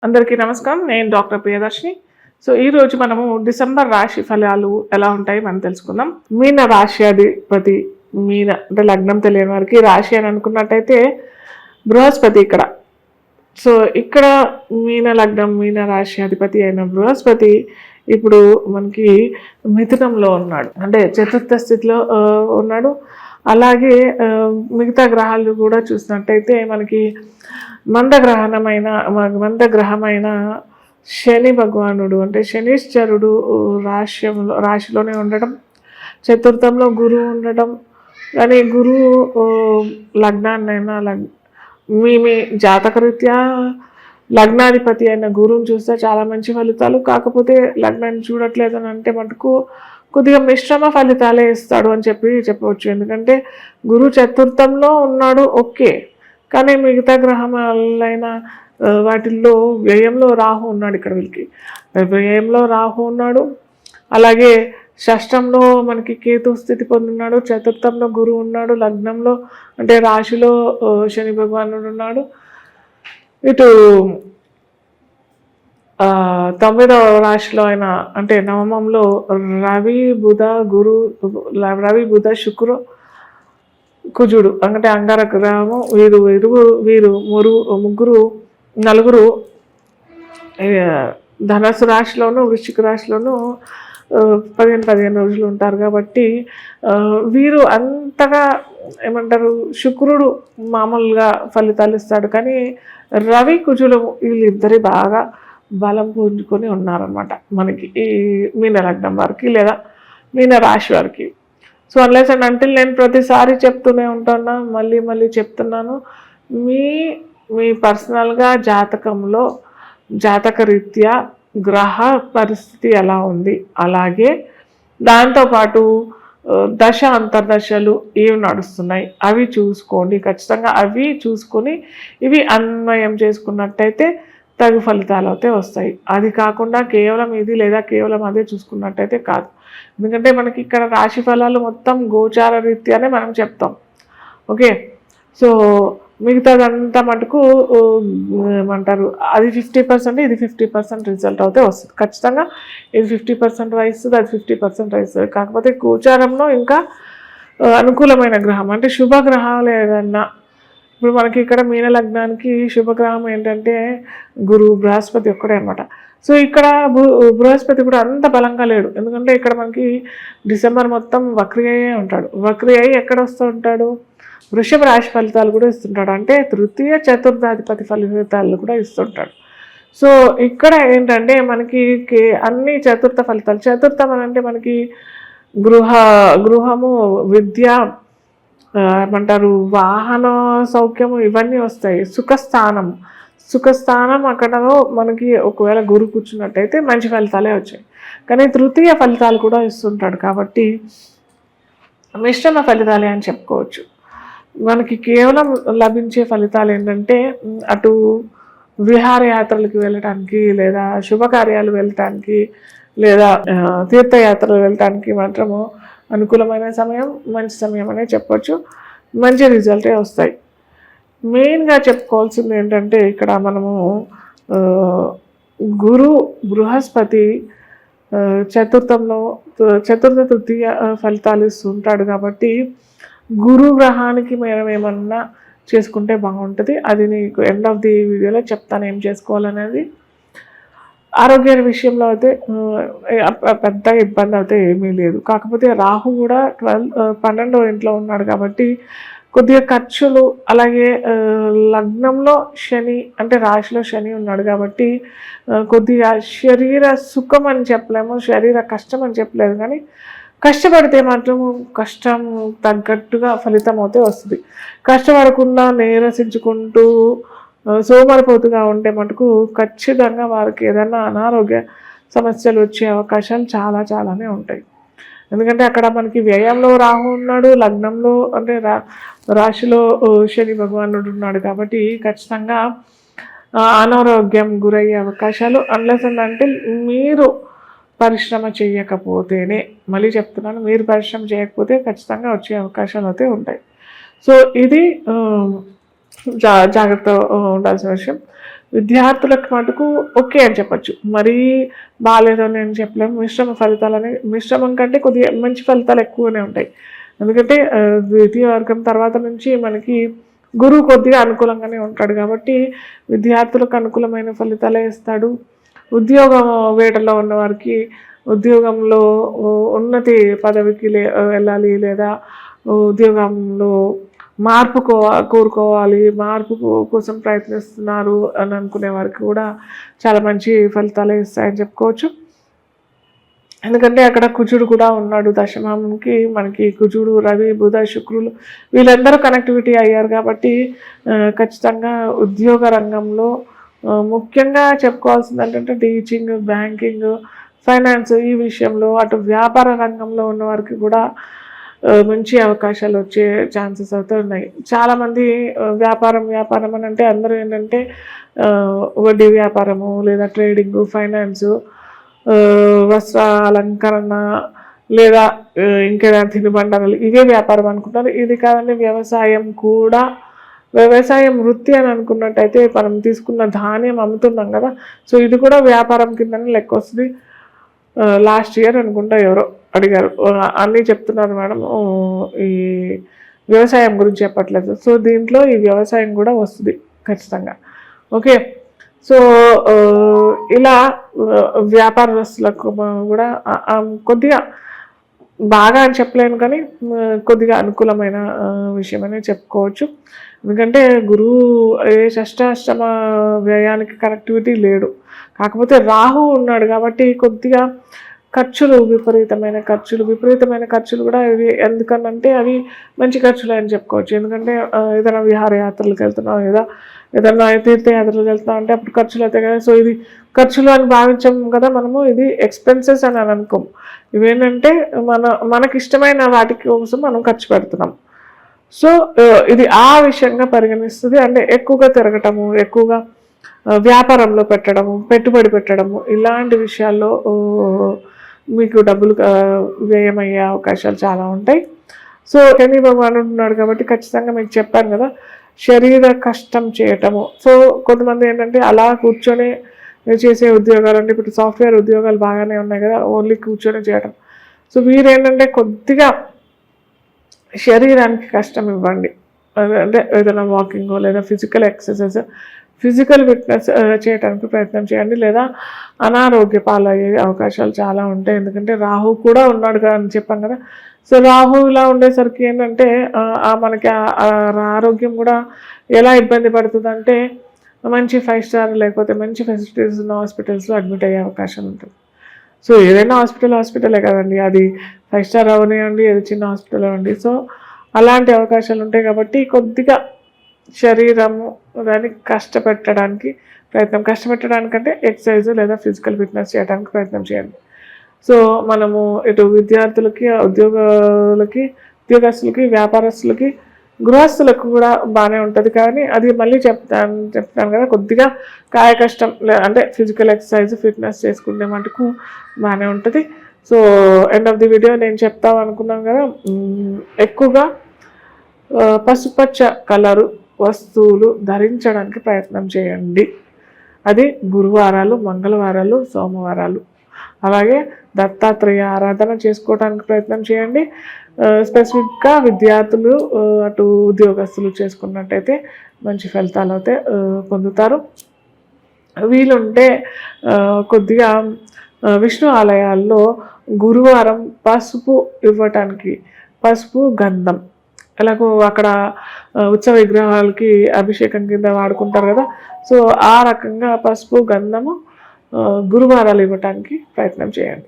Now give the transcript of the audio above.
అందరికీ నమస్కారం. నేను డాక్టర్ ప్రియదర్శిని. సో ఈరోజు మనము డిసెంబర్ రాశి ఫలాలు ఎలా ఉంటాయి మనం తెలుసుకుందాం. మీన రాశి అధిపతి మీన అంటే లగ్నం తెలియని వారికి రాశి అని అనుకున్నట్టయితే బృహస్పతి ఇక్కడ. సో ఇక్కడ మీన లగ్నం మీన రాశి అధిపతి అయిన బృహస్పతి ఇప్పుడు మనకి మిథునంలో ఉన్నాడు, అంటే చతుర్థ స్థితిలో ఉన్నాడు. అలాగే మిగతా గ్రహాలు కూడా చూసినట్టయితే మనకి మందగ్రహమైన శని భగవానుడు అంటే శనీశ్వరుడు రాశిలోనే ఉండడం, చతుర్థంలో గురువు ఉండడం. కానీ గురువు లగ్నాన్నైనా మీ జాతకరీత్యా లగ్నాధిపతి అయిన గురువుని చూస్తే చాలా మంచి ఫలితాలు, కాకపోతే లగ్నాన్ని చూడట్లేదని అంటే మటుకు కొద్దిగా మిశ్రమ ఫలితాలే ఇస్తాడు అని చెప్పవచ్చు. ఎందుకంటే గురువు చతుర్థంలో ఉన్నాడు, ఓకే, కానీ మిగతా గ్రహాలైన వాటిల్లో వ్యయంలో రాహు ఉన్నాడు. ఇక్కడ వీళ్ళకి వ్యయంలో రాహు ఉన్నాడు. అలాగే షష్టంలో మనకి కేతు స్థితి పొందున్నాడు, చతుర్థంలో గురువు ఉన్నాడు, లగ్నంలో అంటే రాశిలో శని భగవానుడు ఉన్నాడు. ఇటు 9వ రాశిలో అయిన అంటే నవమంలో రవి బుధ శుక్రు కుజుడు అంటే అంగారక గ్రహము. నలుగురు ధనస్సు రాశిలోను వృశ్చిక రాశిలోను 15 రోజులు ఉంటారు. కాబట్టి వీరు అంతగా ఏమంటారు, శుక్రుడు మామూలుగా ఫలితాలు ఇస్తాడు, కానీ రవి కుజులు వీళ్ళిద్దరి బాగా బలం పుంజుకొని ఉన్నారనమాట మనకి ఈ మీన లగ్నం వారికి లేదా మీన రాశి వారికి. సో అన్లెస్ అండ్ అంటిల్ నేను ప్రతిసారి చెప్తూనే ఉంటాను, మళ్ళీ చెప్తున్నాను, మీ పర్సనల్గా జాతకంలో జాతకరీత్యా గ్రహ పరిస్థితి ఎలా ఉంది, అలాగే దాంతోపాటు దశ అంతర్దశలు ఏవి నడుస్తున్నాయి అవి చూసుకోండి. ఖచ్చితంగా అవి చూసుకొని ఇవి అన్వయం చేసుకున్నట్టయితే తగు ఫలితాలు అయితే వస్తాయి. అది కాకుండా కేవలం ఇది లేదా కేవలం అదే చూసుకున్నట్టయితే కాదు. ఎందుకంటే మనకి ఇక్కడ రాశి ఫలాలు మొత్తం గోచార రీత్యానే మనం చెప్తాం, ఓకే. సో మిగతాదంతా మటుకు ఏమంటారు, అది 50%, ఇది 50% రిజల్ట్ అయితే వస్తుంది. ఖచ్చితంగా ఇది 50% వహిస్తుంది, అది 50% వహిస్తుంది. కాకపోతే గోచారంలో ఇంకా అనుకూలమైన గ్రహం అంటే శుభగ్రహాలు ఏదన్నా, ఇప్పుడు మనకి ఇక్కడ మీన లగ్నానికి శుభగ్రహం ఏంటంటే గురువు బృహస్పతి ఒక్కడే అనమాట. సో ఇక్కడ బృహస్పతి కూడా అంత బలంగా లేడు, ఎందుకంటే ఇక్కడ మనకి డిసెంబర్ మొత్తం వక్రి అయ్యే ఉంటాడు. వక్రి అయ్యి ఎక్కడ వస్తూ ఉంటాడు, వృషభ రాశి ఫలితాలు కూడా ఇస్తుంటాడు, అంటే తృతీయ చతుర్థాధిపతి ఫలితాలు కూడా ఇస్తుంటాడు. సో ఇక్కడ ఏంటంటే మనకి అన్ని చతుర్థ ఫలితాలు, చతుర్థం అని అంటే మనకి గృహము, విద్య, ఏమంటారు వాహన సౌఖ్యము, ఇవన్నీ వస్తాయి. సుఖస్థానం అక్కడలో మనకి ఒకవేళ గురు కూర్చున్నట్టయితే మంచి ఫలితాలే వచ్చాయి, కానీ తృతీయ ఫలితాలు కూడా ఇస్తుంటాడు. కాబట్టి మిశ్రమ ఫలితాలే అని చెప్పుకోవచ్చు. మనకి కేవలం లభించే ఫలితాలు ఏంటంటే అటు విహారయాత్రలకు వెళ్ళటానికి లేదా శుభకార్యాలు వెళ్ళటానికి లేదా తీర్థయాత్రలు వెళ్ళటానికి మాత్రము అనుకూలమైన సమయం, మంచి సమయం అనే చెప్పొచ్చు. మంచి రిజల్టే వస్తాయి. మెయిన్గా చెప్పుకోవాల్సింది ఏంటంటే ఇక్కడ మనము బృహస్పతి చతుర్థ తృతీయ ఫలితాలు ఇస్తుంటాడు. కాబట్టి గురు గ్రహానికి మనం ఏమన్నా చేసుకుంటే బాగుంటుంది. అది నీకు ఎండ్ ఆఫ్ ది వీడియోలో చెప్తాను ఏం చేసుకోవాలనేది. ఆరోగ్య విషయంలో అయితే పెద్ద ఇబ్బంది అయితే ఏమీ లేదు. కాకపోతే రాహు కూడా 12వ ఇంట్లో ఉన్నాడు కాబట్టి కొద్దిగా ఖర్చులు, అలాగే లగ్నంలో శని అంటే రాశిలో శని ఉన్నాడు కాబట్టి కొద్దిగా శరీర సుఖం అని చెప్పలేము, శరీర కష్టం అని చెప్పలేదు, కానీ కష్టపడితే మాత్రం కష్టం తగ్గట్టుగా ఫలితం అయితే వస్తుంది. కష్టపడకుండా నీరసించుకుంటూ సోమరిపోతుగా ఉంటే మటుకు ఖచ్చితంగా వారికి ఏదైనా అనారోగ్య సమస్యలు వచ్చే అవకాశాలు చాలానే ఉంటాయి. ఎందుకంటే అక్కడ మనకి వ్యయంలో రాహు ఉన్నాడు, లగ్నంలో అంటే రాశిలో శని భగవానుడు ఉన్నాడు. కాబట్టి ఖచ్చితంగా అనారోగ్యం గురయ్యే అవకాశాలు, అన్లెస్ అంటే మీరు పరిశ్రమ చేయకపోతేనే, మళ్ళీ చెప్తున్నాను, మీరు పరిశ్రమ చేయకపోతే ఖచ్చితంగా వచ్చే అవకాశాలు అయితే ఉంటాయి. సో ఇది జాగ్రత్త ఉండాల్సిన విషయం. విద్యార్థులకు మటుకు ఓకే అని చెప్పచ్చు, మరీ బాగాలేదని నేను చెప్పలేము. మిశ్రమ ఫలితాలని, మిశ్రమం కంటే కొద్దిగా మంచి ఫలితాలు ఎక్కువనే ఉంటాయి. ఎందుకంటే ద్వితీయ వర్గం తర్వాత నుంచి మనకి గురువు కొద్దిగా అనుకూలంగానే ఉంటాడు కాబట్టి విద్యార్థులకు అనుకూలమైన ఫలితాలే ఇస్తాడు. ఉద్యోగం వేటలో ఉన్న వారికి ఉద్యోగంలో ఉన్నతి పదవికి వెళ్ళాలి, లేదా ఉద్యోగంలో మార్పు కోరుకోవాలి, మార్పు కోసం ప్రయత్నిస్తున్నారు అని అనుకునే వారికి కూడా చాలా మంచి ఫలితాలు ఇస్తాయని చెప్పుకోవచ్చు. ఎందుకంటే అక్కడ కుజుడు కూడా ఉన్నాడు దశమంకి. మనకి కుజుడు, రవి, బుధ, శుక్రులు వీళ్ళందరూ కనెక్టివిటీ అయ్యారు కాబట్టి ఖచ్చితంగా ఉద్యోగ రంగంలో ముఖ్యంగా చెప్పుకోవాల్సింది ఏంటంటే టీచింగ్, బ్యాంకింగ్, ఫైనాన్స్ ఈ విషయంలో, అటు వ్యాపార రంగంలో ఉన్న వారికి కూడా మంచి అవకాశాలు వచ్చే ఛాన్సెస్ అయితే ఉన్నాయి. చాలామంది వ్యాపారం అని అంటే అందరూ ఏంటంటే వడ్డీ వ్యాపారము, లేదా ట్రేడింగ్, ఫైనాన్సు, వస్త్ర అలంకరణ, లేదా ఇంకేదైనా తినుబండారాలు ఇవే వ్యాపారం అనుకుంటారు. ఇది కాదండి, వ్యవసాయం కూడా, వ్యవసాయం వృత్తి అని అనుకున్నట్టయితే మనం తీసుకున్న ధాన్యం అమ్ముతున్నాం కదా, సో ఇది కూడా వ్యాపారం కిందనే లెక్క వస్తుంది. లాస్ట్ ఇయర్ అనుకుంటా ఎవరో అడిగారు, అన్నీ చెప్తున్నారు మేడం, ఈ వ్యవసాయం గురించి చెప్పట్లేదు. సో దీంట్లో ఈ వ్యవసాయం కూడా వస్తుంది ఖచ్చితంగా. ఓకే, సో ఇలా వ్యాపారస్తులకు కూడా కొద్దిగా బాగా అని చెప్పలేను కానీ కొద్దిగా అనుకూలమైన విషయమనే చెప్పుకోవచ్చు. ఎందుకంటే గురువు ఏ షష్టాష్టమ వ్యయానికి కనెక్టివిటీ లేడు, కాకపోతే రాహు ఉన్నాడు కాబట్టి కొద్దిగా ఖర్చులు, విపరీతమైన ఖర్చులు కూడా ఇవి ఎందుకనంటే అవి మంచి ఖర్చులు అని చెప్పుకోవచ్చు. ఎందుకంటే ఏదైనా విహారయాత్రలకు వెళ్తున్నాం, ఏదైనా తీర్థయాత్రలకు వెళ్తున్నాం అంటే అప్పుడు ఖర్చులు అవుతాయి కదా. సో ఇది ఖర్చులు అని భావించాం కదా మనము, ఇది ఎక్స్పెన్సెస్ అని అనుకోం. ఇవేంటంటే మనకి ఇష్టమైన వాటి కోసం మనం ఖర్చు పెడుతున్నాం. సో ఇది ఆ విషయంగా పరిగణిస్తుంది. అంటే ఎక్కువగా తిరగటము, ఎక్కువగా వ్యాపారంలో పెట్టడము, పెట్టుబడి పెట్టడము, ఇలాంటి విషయాల్లో మీకు డబ్బులు వ్యయమయ్యే అవకాశాలు చాలా ఉంటాయి. సో శని భగవానుడు ఉన్నాడు కాబట్టి ఖచ్చితంగా మీకు చెప్పాను కదా, శరీర కష్టం చేయటము. సో కొంతమంది ఏంటంటే అలా కూర్చొని చేసే ఉద్యోగాలు అంటే ఇప్పుడు సాఫ్ట్వేర్ ఉద్యోగాలు బాగానే ఉన్నాయి కదా, ఓన్లీ కూర్చొని చేయటం. సో వీరేంటంటే కొద్దిగా శరీరానికి కష్టం ఇవ్వండి, అంటే ఏదైనా వాకింగ్ లేదా ఫిజికల్ ఎక్సర్సైజ్, ఫిజికల్ ఫిట్నెస్ చేయడానికి ప్రయత్నం చేయండి, లేదా అనారోగ్య పాలయ్యే అవకాశాలు చాలా ఉంటాయి. ఎందుకంటే రాహు కూడా ఉన్నాడు కదా అని చెప్పాం కదా. సో రాహు ఇలా ఉండేసరికి ఏంటంటే మనకి ఆరోగ్యం కూడా ఎలా ఇబ్బంది పడుతుందంటే మంచి 5 స్టార్ లేకపోతే మంచి ఫెసిలిటీస్ ఉన్న హాస్పిటల్స్లో అడ్మిట్ అయ్యే అవకాశం ఉంటుంది. సో ఏదైనా హాస్పిటలే కదండి, అది 5 స్టార్ అవనివ్వండి, ఏది చిన్న హాస్పిటల్ అవ్వండి. సో అలాంటి అవకాశాలు ఉంటాయి కాబట్టి కొద్దిగా శరీరము దానికి కష్టపెట్టడానికి కష్టపెట్టడానికంటే ఎక్సర్సైజ్ లేదా ఫిజికల్ ఫిట్నెస్ చేయడానికి ప్రయత్నం చేయండి. సో మనము ఇటు విద్యార్థులకి, ఉద్యోగస్తులకి, వ్యాపారస్తులకి, గృహస్థులకు కూడా బాగానే ఉంటుంది. కానీ అది మళ్ళీ చెప్తాను కదా, కొద్దిగా కాయ కష్టం అంటే ఫిజికల్ ఎక్సర్సైజ్, ఫిట్నెస్ చేసుకునే మటుకు బాగానే ఉంటుంది. So end of the video నేను చెప్తాం అనుకున్నాను కదా, ఎక్కువగా పసుపచ్చ కలరు వస్తువులు ధరించడానికి ప్రయత్నం చేయండి. అది గురువారాలు, మంగళవారాలు, సోమవారాలు. అలాగే దత్తాత్రేయ ఆరాధన చేసుకోవడానికి ప్రయత్నం చేయండి. స్పెసిఫిక్గా విద్యార్థులు, అటు ఉద్యోగస్తులు చేసుకున్నట్టయితే మంచి ఫలితాలు అయితే పొందుతారు. వీలుంటే కొద్దిగా విష్ణు ఆలయాల్లో గురువారం పసుపు ఇవ్వటానికి, పసుపు గంధం ఎలాగో అక్కడ ఉత్సవ విగ్రహాలకి అభిషేకం కింద వాడుకుంటారు కదా, సో ఆ రకంగా పసుపు గంధము గురువారాలు ఇవ్వటానికి ప్రయత్నం చేయండి.